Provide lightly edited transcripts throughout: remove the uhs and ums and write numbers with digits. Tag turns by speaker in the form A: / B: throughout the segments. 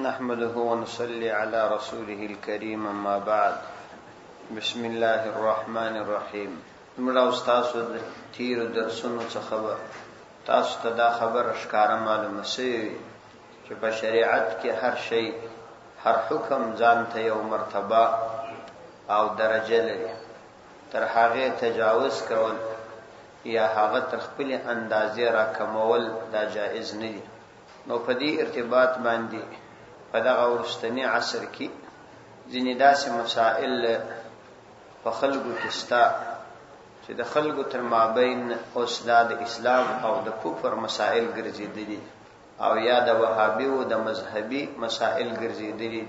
A: نحمده ونصلي على رسوله الكريم اما بعد بسم الله الرحمن الرحيم موږ تاسو د تیر درسونو څخه تاسو ته دا خبر ښکارا معلومه شي چې په شریعت کې هر شی هر حکم ځان ته یو مرتبه او درجه لري تر هغه تجاوز کول یا هغه تر خپل اندازې را کمول دا جائز نه دي نو په دې ارتباط باندې په دغه ورستنی عصر کې ځینې داسې مسائل په خلکو کې شته چې د خلکو تر مابین اوس د اسلام او د کفر مسائل ګرځېدلي او یا د وهابي او د مذهبي مسائل ګرځېدلي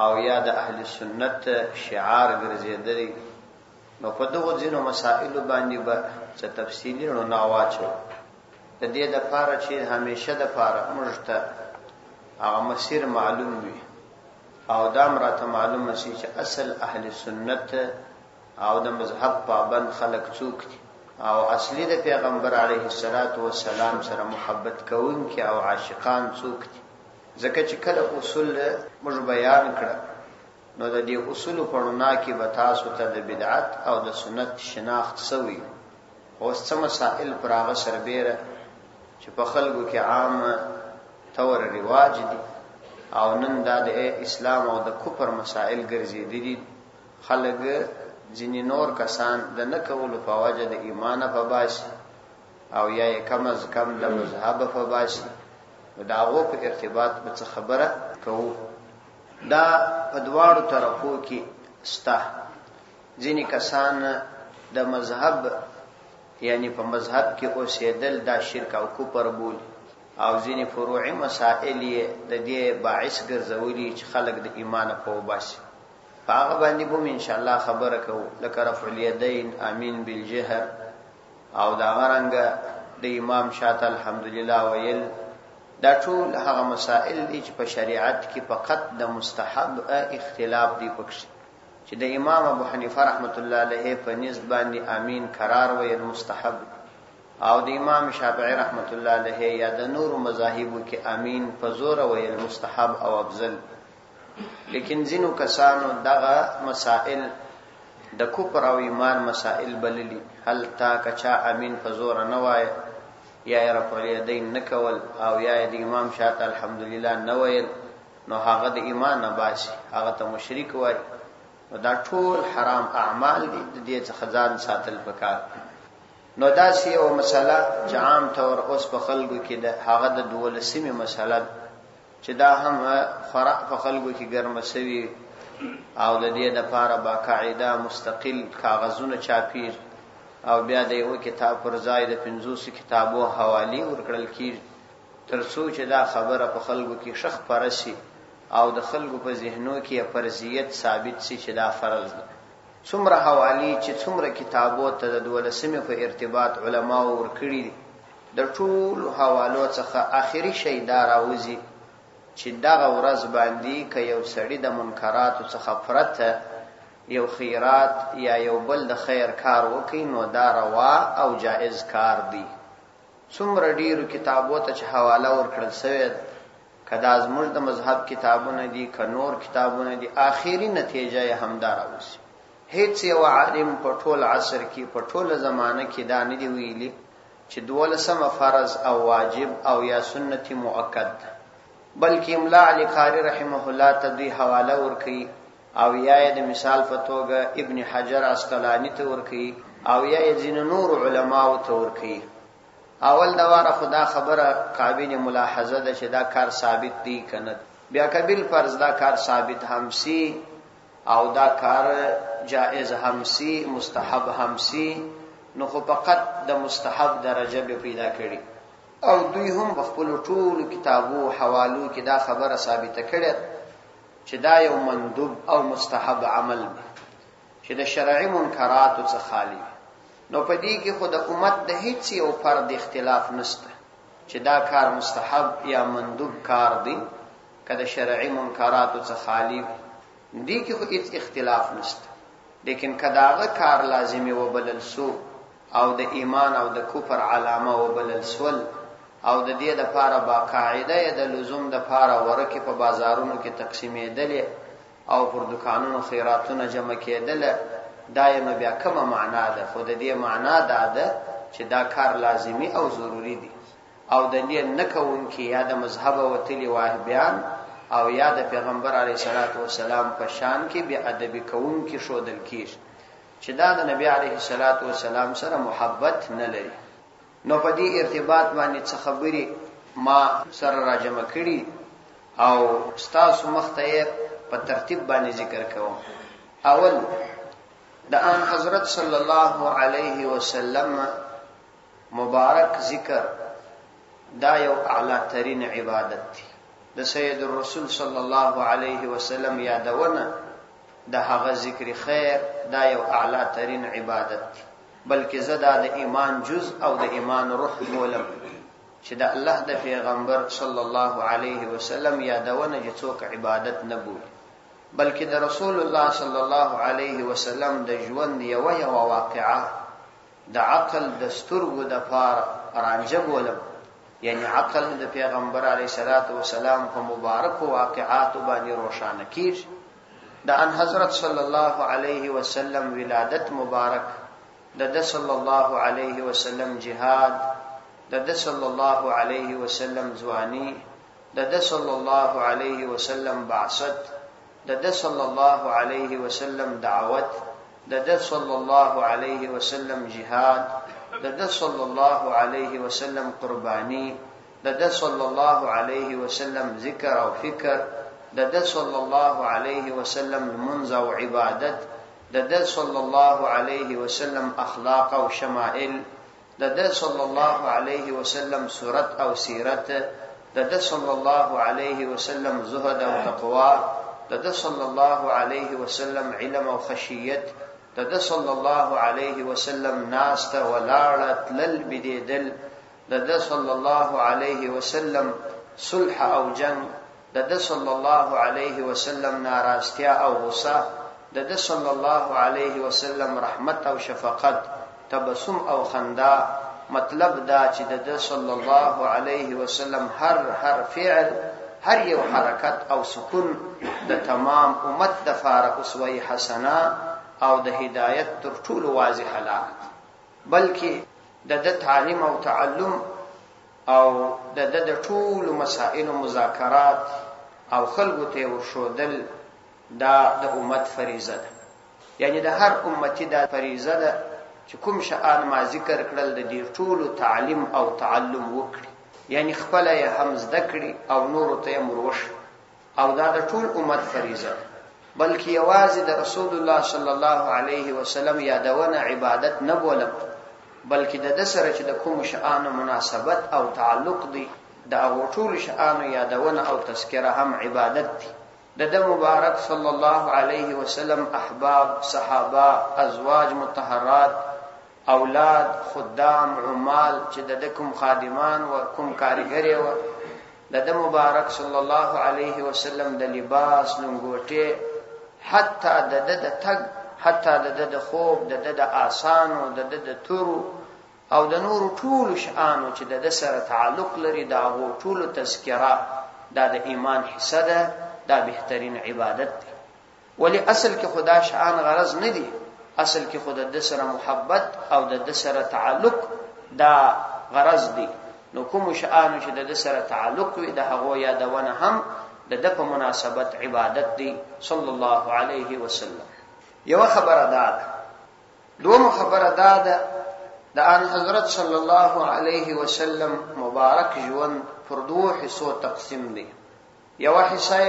A: او یا د اهل سنت شعار ګرځېدلي نو په دغه ځینو مسائل باندې به څه تفصیلی رڼا واچو د دې د پاره چې همیشه د پاره موږ ته هغه مسیر معلوم وي او دا مرته معلومه شي چې اصل اهل سنت او د مذهب پابند خلق څوک دي او اصلي د پیغمبر علیه الصلاۃ والسلام سره محبت کوونکي او عاشقان څوک دي ځکه چې کله اصول موږ بیان کړه نو د دې اصول په رڼا کې به تاسو ته د بدعت او د سنت شناخت سوي اوس څه مسائل پر هغه سربېره چې په خلکو کې عام تور رواج دي او نن د اسلام او د کفر مسائل ګرځېدلي خلک ځینې نور کسان د نه کولو په وجه د ایمان په باسي او یا کم از کم د مذهب په باسي د هغو په ارتباط به څه خبره کوو دا په دواړو طرفو کې شته ځینې کسان د مذهب یعنی په مذهب کې اوسېدل دا شرک او کفر بولي او ځینې فروعي مسائل یې د دې باعث ګرځولي چې خلک د ایمان په وباسي په هغه باندې به ان شاء الله خبره کوو لکه رفع الیدین امین بالجهر او دا غرنګ د امام شاته الحمدلله ویل دا ټول هغه مسائل دي چې په شریعت کې فقط د مستحب اختلاف دی پکې چې د امام ابو حنیفه رحمت الله علیه په نسبت باندې امین قرار ویل مستحب او د امام شافعی رحمت الله علیه یا د نور مذاهبو کې امین په زور ویل مستحب او افضل لیکن ځینو کسانو دغه مسائل د کفر او ایمان مسائل بللی هل تا کچا امین په زور نه وای یا رفع الیدین نکول او یا د امام شاته الحمدلله نه ویل نو هغه د ایمان نه باسي هغه ته مشرک وای دا ټول حرام اعمال دي د دې څخه ځان ساتل پکار نو دا سی او مسله چې عام طور اوس په خلکو کې د هغه د دولسمه مسله چې دا هم فرع په خلکو کې ګرمه شوی او د دې د لپاره باقاعده مستقل کاغذونه چاپیر او بیا د یو کتاب پر ځای د 500 کتابو حوالی ورکړل کیږي ترڅو چې دا خبره په خلکو کې شخ پرسي او د خلکو په ذهنو کې فرضیت ثابت شي چې دا فرض ده څومره حوالی چې څومره کتابو ته د دولسمه په ارتباط علما ورکړي د ټول حوالو څخه آخري شی دا راوځي چې دغه ورځ باندې ک یو سړی د منکرات څخه پرته یو خیرات یا یو بل د خیر کار وکړي نو دا روا او جائز کار دی څومره ډیرو کتابو ته چې حواله ورکړل شوی کدا زموږ د مذهب کتابونه دي ک نور کتابونه دي آخري نتیجه یې همدار اوسي هیڅ یو عالم په ټول عصر کې په ټول زمانه کې دا نه دی ویلي چې دولسمه فرض او واجب او یا سنت مؤکد بلکې املا علی قاری رحمه الله تدی حواله ورکي او یا د مثال په توګه ابن حجر عسقلانی ته ورکي او یا ځین نور علما ته ورکي اول دا واره خدا خبره قابل ملاحظه ده چې دا کار ثابت دی کنه بیا کبیل فرض دا کار ثابت هم سی او دا کار جائز هم سی مستحب هم سی نو خو فقط د مستحب درجه به پیدا کړي او دوی هم خپل ټول کتابو حوالو کې دا خبره ثابته کړي چې دا یو مندوب او مستحب عمل دی چې د شرعي منکرات څخه خالی نو په دې کې خود امت د هیڅ یو فرد اختلاف نشته چې دا کار مستحب یا مندوب کار دی کله شرعي منکرات څخه خالی دی کې خو هیڅ اختلاف نشته لیکن کداغه کار لازمي وبلل سو او د ایمان او د کفر علامه وبلل سول او د دې لپاره باقاعده د لزوم د لپاره ورکه په بازارونو کې تقسیمېدل او پر دکانونو خیراتونه جمع کېدل دایمه بیا کومه معنا ده؟ خو د دې معنا ده چې دا کار لازمی او ضروری دی او د دې نه کوونکی یا د مذهب وتلی واهبیان او یا د پیغمبر علیه الصلاۃ والسلام په شان کې بیا ادبی کوونکی شودل کیږي چې دا د نبی علیه الصلاۃ والسلام سره محبت نه لري. نو په دې ارتباط باندې څه خبري ما سره راجمع کړي او ستاسو مخته په ترتیب باندې ذکر کوم. اول د ان حضرت صلی الله علیه وسلم مبارک ذکر دا یو اعلی ترین عبادت دی. د سید الرسول صلی الله علیه وسلم یادونه د هغه ذکر خیر دا یو اعلی ترین عبادت دی، بلکې زدا د ایمان جز او د ایمان روح بولم چې د الله د پیغمبر صلی الله علیه وسلم یادونه چې څوک عبادت نه بولي، بلکې د رسول الله صلی الله علیه وسلم د ژوند یو واقعه د عقل د سترګو د پاره رانجه بولم، یعنی عقل د پیغمبر علیه الصلاۃ والسلام په مبارک واقعات باندې روشانه کیږي. د ان حضرت صلی الله علیه وسلم ولادت مبارک، د صلی الله علیه وسلم جهاد، د صلی الله علیه وسلم ځواني، د صلی الله علیه وسلم بعثت، د صلی الله علیه وسلم دعوت، د صلی الله علیه وسلم جهاد، د صلی الله علیه وسلم قربانی، د صلی الله علیه وسلم ذکر او فکر، د صلی الله علیه وسلم منځ او عبادت، د صلی الله علیه وسلم اخلاق او شمائل، د صلی الله علیه وسلم صورت او سیرت، د صلی الله علیه وسلم زهد او تقوا، د صلی الله علیه وسلم علم او خشیت، د صلی الله علیه وسلم ناست ولاړه تلل بدیدل، د صلی الله علیه وسلم صلح او جنگ، د صلی الله علیه وسلم ناراضتیا او غصه، د صلی الله علیه وسلم رحمت او شفقت، تبسم او خندا. مطلب دا چې د صلی الله علیه وسلم هر فعل، هر یو حرکت او سکون د تمام امت د فارق اسوه حسنه او د هدایت تر ټولو واضحه لار، بلکې د تعلیم او تعلم او د ټولو مسائل او مذاکرات او خلقو ته ورشودل دا د امت فریضه ده. یعنی د هر امتی دا فریضه ده چې کوم شأن ما ذکر کړل د دې ټولو تعلیم او تعلم وکړي، یعنی خپل یې هم زده کړي او نور ته مروش، او دا د ټول امت فریضه ده. بلکې یوازې د رسول الله صلی الله علیه وسلم یادونه عبادت نه بولم، بلکې د سره چې د کوم شأن مناسبت او تعلق دی د هغو ټولو شأنو یادونه او تذکره هم عبادت دی. د مبارک صلی الله علیه وسلم احباب، صحابه، ازواج مطهرات، اولاد، خدام، عمال چې د کوم خادمان و کوم کاریګری و، د مبارک صلی الله علیه وسلم د لباس، لنګوټه، حتی د تګ، حتی د خوب، د آسانو، د تورو او د نورو ټولو شأنو چې د سره تعلق لري د هغو ټولو تذکره دا د ایمان حصه ده، دا بهترین عبادت دی. ولی اصل کې خدا شأن غرض نه دی، اصل کې خود د سره محبت او د سره تعلق دا غرض دی. نو کوم شأن چې د سره تعلق وي د هغو یادونه هم د په مناسبت عبادت دی صلی الله علیه وسلم. یو خبره ده. دوم خبره ده د ان حضرت صلی الله علیه وسلم مبارک ژوند پر دوه حصو تقسیم دی. یو حصہ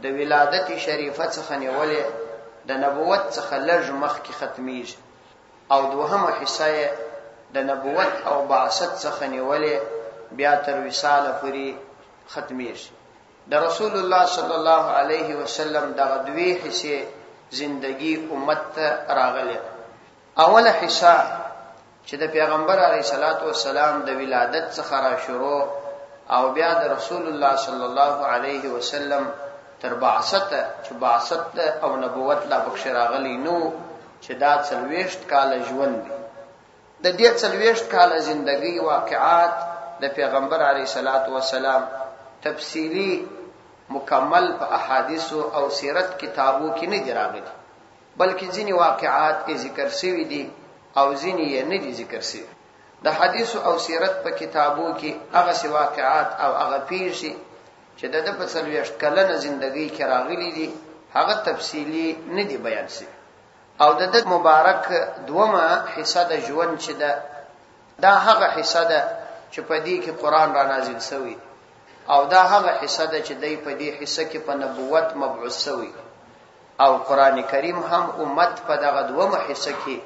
A: د ولادت شریفه څخه نیولې د نبوت څخه لږ مخکې ختمیږي، او دوهمه حصہ د نبوت او بعثت څخه نیولې بیا تر وصال پورې ختمیږي. د رسول الله صلی الله علیه وسلم دغه دوی حصے زندگی امت ته راغله. اوله حصہ چې د پیغمبر علیه الصلاۃ والسلام د ولادت څخه را شروع او بیا د رسول الله صلی الله علیه وسلم تر بعثت، چې بعثت او نبوت لا بخښ راغلی نو، چې دا 40 کال ژوند دی. د دې 40 کال زندگی واقعات د پیغمبر علیه الصلاۃ والسلام تفصیلی مکمل په احادیث او سیرت کتابو کې نه دی راغلي، بلکې ځینی واقعات یې ذکر شوي دي او ځینی یې نه دي ذکر شوي. د حدیث او سیرت په کتابو کې هغه سی واقعات او هغه پیښې چې د په 40 کلنه ژوندۍ کې راغلي دي هغه تفصیلی نه دي بیان شوي. او د مبارک دومه حصہ د ژوند چې دا هغه حصہ ده چې په دې کې قران را نازل شوی، او دا هغه حصہ ده چې دای په دې حصہ کې په نبوت مبعوث شوی، او قران کریم هم امت په دغه دومه حصہ کې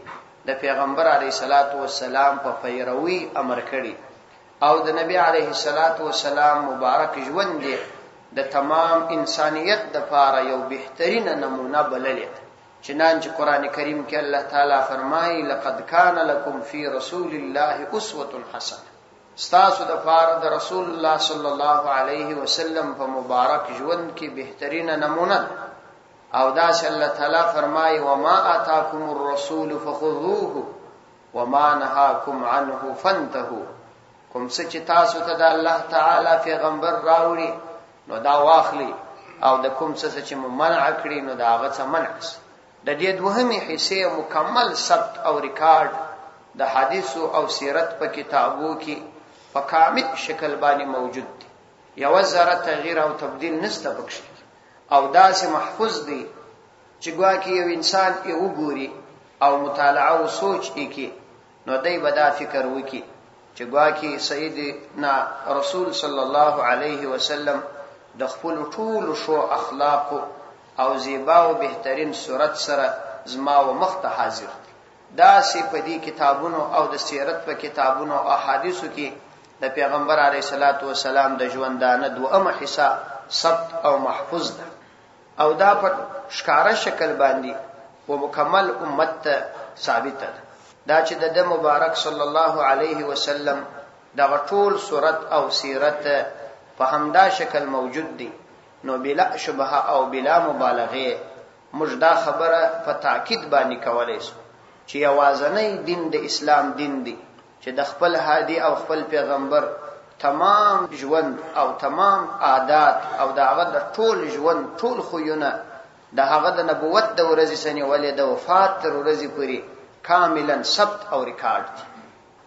A: د پیغمبر علیه الصلاۃ والسلام په پیروي امر کړي، او د نبی علیه الصلاۃ والسلام مبارک ژوند دی د تمام انسانیت د لپاره یو بهترینه نمونه بللې. چنانچه قران کریم کې الله تعالی فرمایي لقد کان لکم فی رسول الله اسوه حسنه، ستاسو د لپاره د رسول الله صلی الله علیه وسلم په مبارک ژوند کې بهترینه نمونه. او دا چې الله تعالی فرمایي وما آتاکم الرسول فخذوه وما نهاکم عنه فانتهوا، کوم څه چې تاسو ته د الله تعالی پیغمبر راوړي نو دا واخلي، او د کوم څه چې منع کړی نو دا هغه څه منع. د دې دوهمه حصے مکمل ثبت او ریکارډ د حدیث او سیرت په کتابو کې په کامل شکل باندې موجود دي، یو ذره تغییر او تبديل نشته پکې، او داسې محفوظ دي چې ګواکې یو انسان یې وګوري او مطالعه او سوچ وکړي نو دای به دا فکر وکړي چې ګواکې سیدنا رسول صلی الله علیه وسلم د خپل ټول شو اخلاق او زیبا او بهترین صورت سره زما و مخ ته حاضر دي. دا سی په دې کتابونو او د سیرت په کتابونو او احادیثو کې د پیغمبر علیه الصلاۃ والسلام د ژوندانه دوامه حصہ ثبت او محفوظ ده، او دا په ښکارا شکل باندې و مکمل امت ته ثابت ده. دا چې د مبارک صلی الله علیه وسلم د ټول صورت او سیرت په همدا شکل موجود دي، نو بلا شبهه او بلا مبالغه موږ دا خبره په تاکید باندې کولای شو چې یوازنی دین د اسلام دین دی چې د خپل هادي او خپل پیغمبر تمام ژوند او تمام عادات او د هغه د ټول ژوند ټول خوونه د هغه د نبوت د ورځې سنې ولې د وفات تر ورځې پورې کاملا ثبت او ریکارډ دي،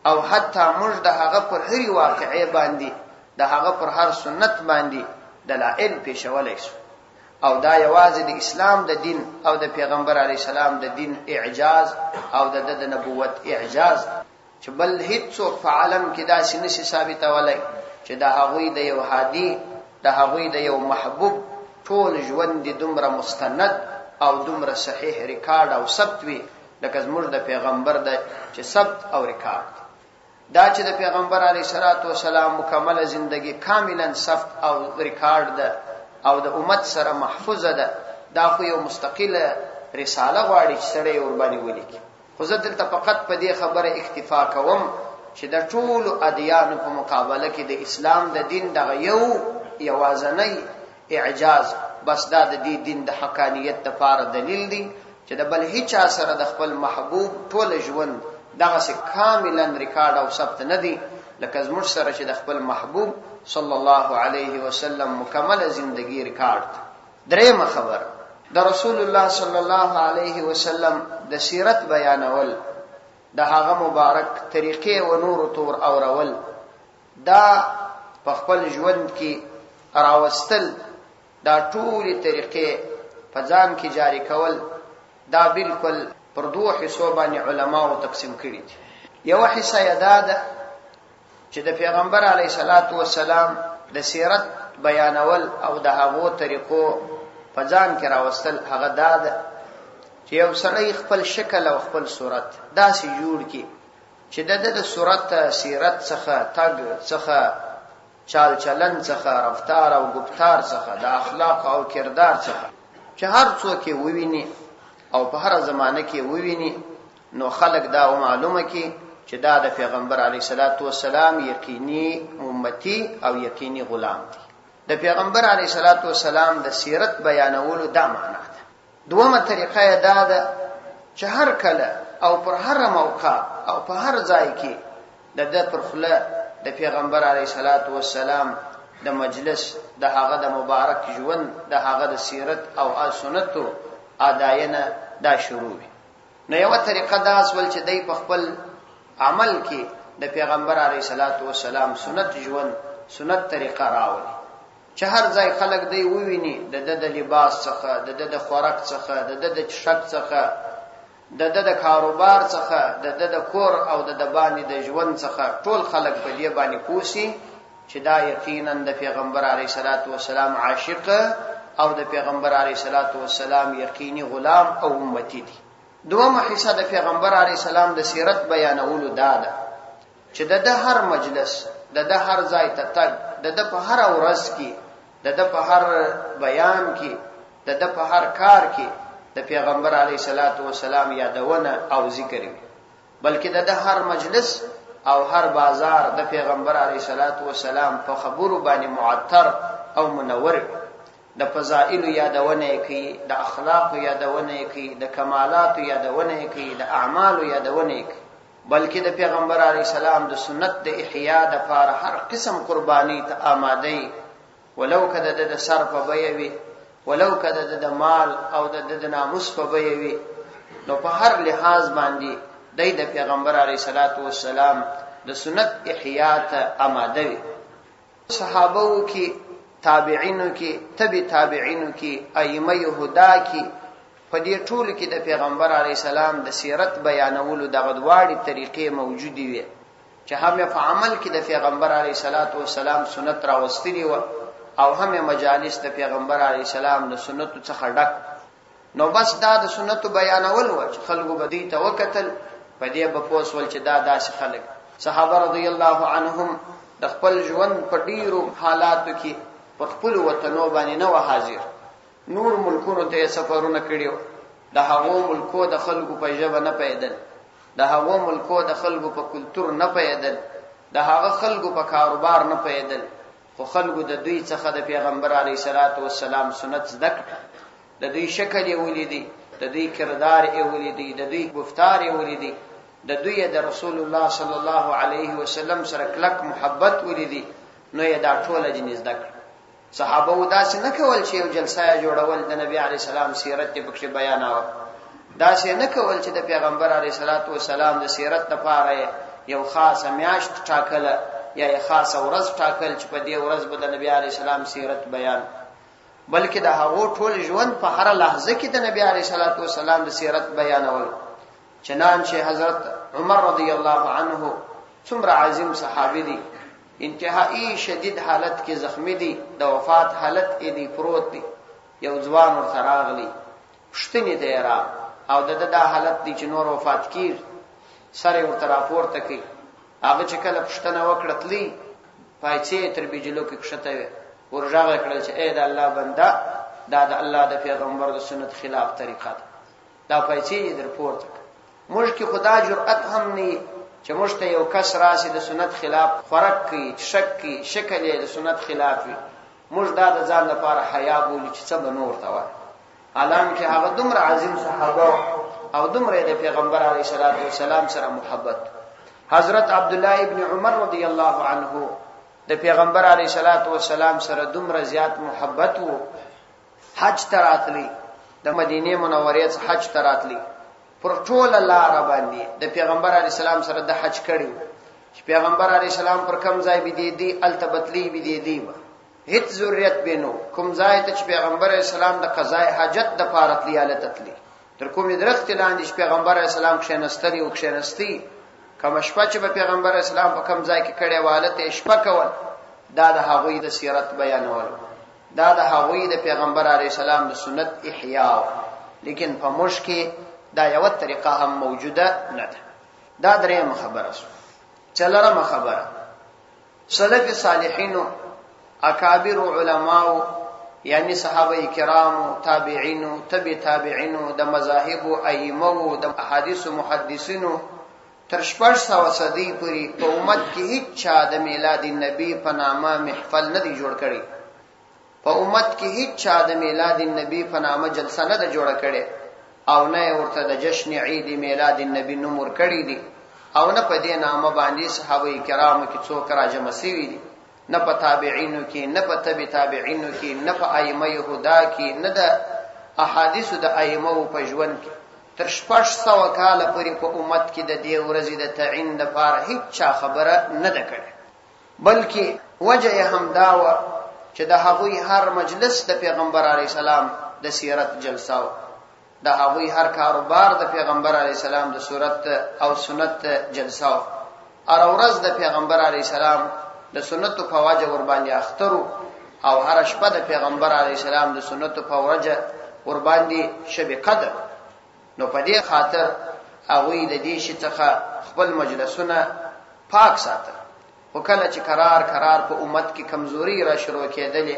A: او حتی موږ د هغه پر هر واقعې باندې د هغه پر هر سنت باندې دلائل پیښولای شو. او دا یوازې د اسلام د دین او د پیغمبر علی السلام د دین اعجاز او د نبوت اعجاز چې بل هیڅوک په عالم کې داسې نشي ثابتولای چې د هغوی د یو هادي د هغوی د یو محبوب ټول ژوند د دومره مستند او دومره صحیح ریکارډ او ثبت وي لکه زموږ د پیغمبر د چې ثبت او ریکارډ. دا چې د پیغمبر علیه الصلاۃ والسلام مکمله زندگی کاملا ثبت او ریکارډ ده او د امت سره محفوظه ده، دا خو یو مستقله رساله غواړي چې سره ور باندې ولیکي. خو زه دلته فقط په دې خبره اکتفا کوم چې د ټولو ادیانو په مقابله کې د اسلام د دین دغه یوازنی اعجاز بس دا د دې دین د حقانیت لپاره دلیل دی چې د بل هیڅ سره د خپل محبوب ټول ژوند دغه سه کاملا ریکارډ او ثبت نه دی لکه زموږ سره چې د خپل محبوب صلی الله علیه وسلم مکمل زندگی ریکارډ. درېمه خبر د رسول الله صلی الله علیه وسلم د سیرت بیانول، د هغه مبارک طریقې او نور تور اورول، دا په خپل ژوند کې راوستل، دا ټول طریقې په ځان کې جاری کول، دا بالکل پر دوه حصو باندې علماو تقسیم کړي دي. یو حصہ یاده ده چې د پیغمبر علیه الصلاۃ والسلام د سیرت بیانول او د هغو طریقو په ځان کې راوستل، هغه ده چې یو سړی خپل شکل او خپل صورت داسې جوړ کړي چې د صورت سیرت څخه تګ څخه چال چلن څخه رفتار او گفتار څخه د اخلاق او کردار څخه چې هر څوک وویني او په هر زمانه کې وویني نو خلق دا معلومه کی چې دا د پیغمبر علیه الصلاۃ والسلام یقیني امتی او یقیني غلام دی. د پیغمبر علیه الصلاۃ والسلام د سیرت بیانولو دا معنا ده. دومره طریقه دا ده چې هر کله او پر هر موقع او په هر ځای کې د پر خله د پیغمبر علیه الصلاۃ والسلام د مجلس د هغه د مبارک ژوند د هغه د سیرت او سنتو اداینه دا شروع وي. نو یو طریقه دا اصل چې دای په خپل عمل کې د پیغمبر علیه الصلاۃ والسلام سنت ژوند سنت طریقه راولي چې هر ځای خلک دی وویني د لباس څخه د خوراک څخه د شک څخه د کاروبار څخه د کور او د باندې د ژوند څخه ټول خلک په دې باندې پوسی چې دا یقینا د پیغمبر علیه الصلاۃ والسلام عاشق او د پیغمبر علیه الصلاۃ والسلام یقیني غلام او امتی دي. دومره حصہ د پیغمبر علیه السلام د سیرت بیانولو دا ده چې د هر مجلس د هر ځای ته تګ د په هر ورځ کې د په هر بیان کې د په هر کار کې د پیغمبر علیه الصلاۃ والسلام یادونه او ذکر وي، بلکې د هر مجلس او هر بازار د پیغمبر علیه الصلاۃ والسلام په خبرو باندې معطر او منور د فضائل یادونه کوي، د اخلاق یادونه کوي، د کمالات یادونه کوي، د اعمال یادونه کوي، بلکې د پیغمبر علیه السلام د سنت د احیا د لپاره هر قسم قربانی ته آماده، ولو کده د سر په بیه وي، ولو کده د مال او د ناموس په بیه وي، نو په هر لحاظ باندې د پیغمبر علیه الصلاۃ والسلام د سنت احیا ته آماده وي. صحابه کې، تابعینو کې، تبع تابعینو کې، ائمه هدا کې، په دې ټول کې د پیغمبر علیه السلام د سیرت بیانولو د غدواړي طریقې موجودې وي چې هم په عمل کې د پیغمبر علیه الصلاۃ والسلام سنت راوستلي و او هم مجالس د پیغمبر علیه السلام د سنتو څخه ډک. نو بس دا د سنتو بیانول و چې خلکو به دې ته وکتل، په دې به پوسول چې دا داسې خلک صحابه رضی الله عنهم د خپل ژوند په ډیرو حالاتو کې په خپل وطنو باندې نه و حاضر، نور ملکونو ته سفرونه کړیو، د هغو ملکو د خلکو په ژبه نه پیدل، د هغو ملکو د خلکو په کلچر نه پیدل، د هغه خلکو په کاروبار نه پیدل، خو خلکو د دوی څخه د پیغمبر علیه الصلاۃ والسلام سنت زده کړ، د دوی شکل یې ولیدي، د دوی کردار یې ولیدي، د دوی گفتار یې ولیدي، د دوی د رسول الله صلی الله علیه وسلم سره کلک محبت ولیدي، نو یې دا ټول جنیز زده کړ. صحابه داسې نه کول چې یو جلسه جوړول د نبی علی السلام سیرت پکې بیاناوه، داسې نه کول چې د پیغمبر علی صلوات و سلام د سیرت لپاره یو خاصه میاشت ټاکله یا خاصه ورځ ټاکل چې په دې ورځ به د نبی علی السلام سیرت بیان، بلکې د هغه ټول ژوند په هر لحظه کې د نبی علی صلوات و سلام د سیرت بیانول. چنانچه حضرت عمر رضی الله عنه څومره عظیم صحابي دي، انتهایی شدید حالت کې زخمی دي، د وفات حالت کې دي، پروت دي، یو ځوان ورته راغلی پښتنې ته را او د حالت دي چې نور وفات کیږي، سره ورته راپورته کوي. هغه چې کله پښتنه وکړتلی پایڅې تر بیجلو کې کښته ورژغه کړل چې اې د الله بنده، دا د الله د پیغمبر د سنت خلاف طریقه ده، دا پایڅې در پورته. موږ کې خدا جرأت هم نه چې موږ ته یو کس راسي د سنت خلاف فرق کوي، شک کوي، شکل یې د سنت خلاف وي، موږ دا د ځان لپاره حیا بولي چې څه به نور ته وایي، حالانکه هغه دومره عظیم صحابه او دومره د پیغمبر علیه الصلاۃ والسلام سره محبت. حضرت عبد الله ابن عمر رضی الله عنه د پیغمبر علیه الصلاۃ والسلام سره دومره زیات محبت وو، حج تراتلی د مدینه منورې څخه حج تراتلی پر ټول لار باندې د پیغمبر علی السلام سره د حج کړي، چې پیغمبر علی السلام پر کوم ځای بيدي دي التبتلی بيدي دي هیڅ ضرورت بینو، کوم ځای ته چې پیغمبر علی السلام د قضاء حاجت د پارتلی التتلی تر کوم درخت لاندې چې پیغمبر علی السلام کښینستلی او کښینستی، کوم شپه چې پیغمبر علی السلام په کوم ځای کې کړي والته شپه کول، دا د هغوی د سیرت بیانول، دا د هغوی د پیغمبر علی السلام د سنت احیا. لیکن په مشکل دا یو طریقه هم موجوده نه ده. دا درېم خبره شو. څلورمه خبره، سلف صالحینو اکابر علماو یعنی صحابه کرام، تابعینو، تبع تابعینو، د مذاهب او ائمه، د احادیث او محدثینو تر 400 صدی پورې په امت کې هیڅ چا د میلاد النبی په نامه محفل نه دی جوړ کړی، په امت کې هیڅ چا د میلاد النبی په نامه جلسه نه ده جوړه کړې، او نه ورته د جشن عید میلاد النبی نوم ورکړی دی، او نه په دې نامه باندې صحابه کرامو کې څوک راجمع شوي دي، نه په تابعینو کې، نه په تبع تابعینو کې، نه په ائمه یهودا کې، نه د احادیثو د ائمه په ژوند کې تر 600 کاله پورې په امت کې د دې ورځې د تعین لپاره هیڅ چا خبره نه ده کړې، بلکې وجه هم دا و چې د هغوی هر مجلس د پیغمبر علیه السلام د سیرت جلسه و، د هغوی هر کاروبار د پیغمبر علیه السلام د سورت او سنت جلسه و، هر ورځ د پیغمبر علیه السلام د سنتو په وجه ور باندې اخترو، او هر شپه د پیغمبر علیه السلام د سنتو په وجه ور باندې شب قدر. نو په دې خاطر هغوی د دې شي څخه خپل مجلسونه پاک ساتل. وکله چې قرار په امت کې کمزوري را شروع کېدلې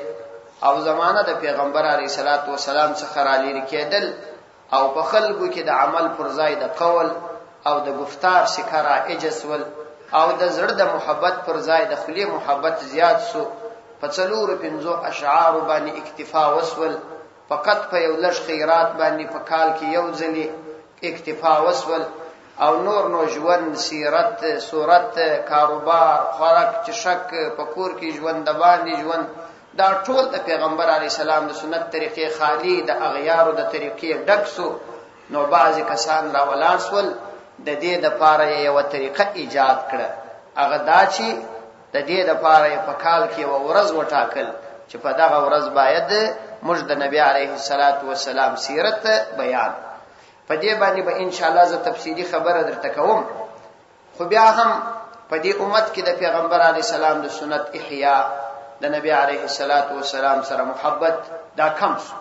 A: او زمانه د پیغمبر علیه الصلاۃ والسلام څخه را لري کېدل، او په خلکو کې د عمل پر ځای د قول او د گفتار سکرا اجسول، او د زړه د محبت پر ځای د خلی محبت زیات سو، په 4-5 اشعار باندې اکتفا وسول، فقط په یو لږ خیرات باندې په کال کې یو ځلې اکتفا وسول، او نور ژوند، سیرت، صورت، کاروبار، خوراک، چشک، پکور کې ژوند، د باندې ژوند، دا ټول د پیغمبر علی السلام د سنت طریقې خالی د اغیارو د طریقې ډکسو. نو بعضی کسان را ولانسول د دې د پاره یو طریقه ایجاد کړه، هغه دا چې د دې د پاره په کال کې یو ورځ وټاکل چې په دغه ورځ باید موږ د نبی علیه الصلاۃ والسلام سیرت بیان. په دې باندې به ان شاء الله زه تفصیلی خبره درته کوم، خو بیا هم په دې امت کې د پیغمبر علیه السلام د سنت احیا، د نبی علیه الصلاۃ والسلام سره محبت دا کم شو،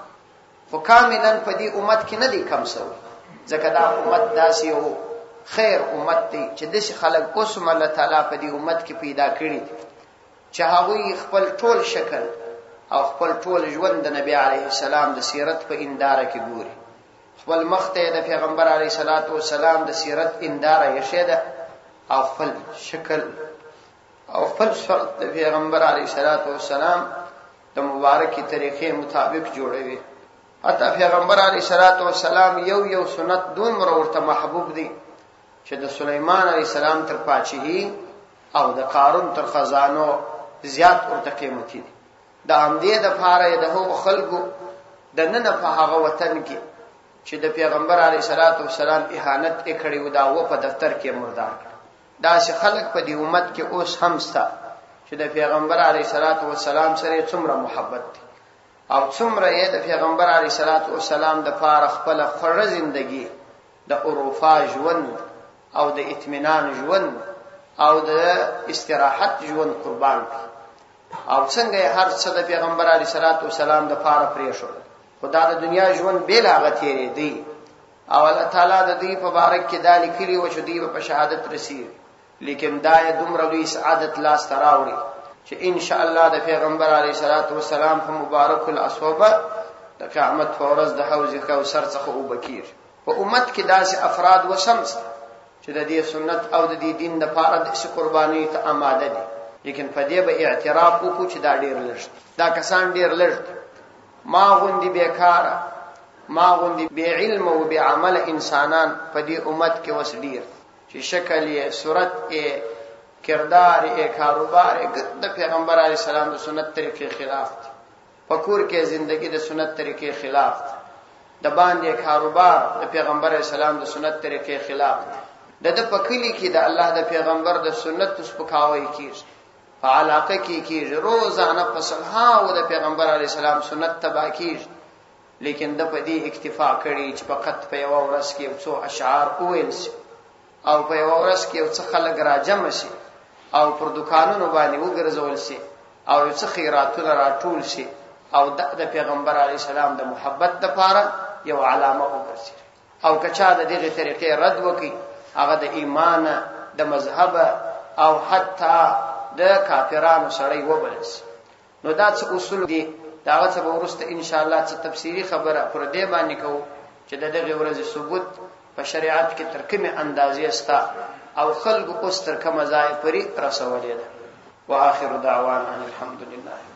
A: خو کاملا په دې امت کې نه دی کم شو، ځکه دا امت داسې یو خیر امت دی چې داسې خلک اوسم الله تعالی په دې امت کې پیدا کړي چې هغوی خپل ټول شکل او خپل ټول ژوند د نبی علیه السلام د سیرت په انداره کې ګوري، خپل مخ ته د پیغمبر علیه الصلاۃ والسلام د سیرت انداره یې شه ده، او خپل شکل او خپل صورت د پیغمبر علیه الصلاۃ والسلام د مبارکي طریقې مطابق جوړوي. حتی پیغمبر علیه الصلاۃ والسلام یو سنت دومره ورته محبوب دی چې د سليمان علیه السلام تر پاچهي او د قارون تر خزانو زیات ورته قیمتي دي. د همدې د پاره د هغو خلکو د نن په هغه وطن کې چې د پیغمبر علیه الصلاۃ والسلام اهانت یې کړې و، دا و په دفتر کې مردار کړ. داسې خلک په دې امت کې اوس هم شته چې د پیغمبر علیه الصلاۃ والسلام سره څومره محبت دي، او څومره یې د پیغمبر علیه الصلاۃ والسلام د پاره خپل خوږه زندگی، د عروفا ژوند او د اطمینان ژوند او د استراحت ژوند قربان کړ، او څنګه هر څه د پیغمبر علیه الصلاۃ والسلام د پاره پریښول. خدا د دنیا ژوند بیل هغه تیرې دی، او الله تعالی د دې په بارک کې دا لیکلي و چې دوی په شهادت رسیږي، لیکن دا یې دومره لوی سعادت لاس ته راوړي چې ان شاء الله د پیغمبر علیه الصلاۃ والسلام په مبارک الاصحابه د قیامت په ورځ د حوض کوثر څخه اوبه کیږي. په امت کې داسې افراد وسمست چې د دې سنت او د دې دین لپاره د قربانۍ ته آماده دي، لیکن په دې به اعتراف وکړو چې دا ډیر لږ، دا کسان ډیر لږ، ما غوندي بیکاره، ما غوندي بے علم او بے عمل انسانان په دې امت کې وس ډیر چې شکل یې، صورت یې، کردار یې، کاروبار یې د پیغمبر علیه السلام د سنت طریقې خلاف دي، پکور کې زندگی د سنت طریقې خلاف دي، د باندې کاروبار د پیغمبر علیه السلام د سنت طریقې خلاف دي، د پکلی کې د الله د پیغمبر د سنت سپکاوی کیږي، په علاقه کې کیږي، روزانه په صلحاو د پیغمبر علیه السلام سنت تبا کیږي، لیکن د په دې اکتفا کړي چې فقط په یو ورځ کې یو څو اشعار وویل شي، او په یو ورځ کې یو څه خلک راجمع شي، او پر دکانونو باندې وګرځول شي، او یو څه خیراتونه راټول شي، او د پیغمبر علیه السلام د محبت لپاره یو علامه وګرځي. او کچا د دغه طریقې رد وکړي، هغه د ایمان، د مذهب، او حتی د کافرانو سره وبلل شي. نو دا څه اصول دي، دا څه به وروسته ان شاء الله څه تفصیلی خبره پر دې باندې کوو چې د دغه ورځې ثبوت په شریعت کې تر کومه اندازې ستا او خلق اوس تر کومه ځای پرې رسولې ده. واخر دعوانا الحمد لله.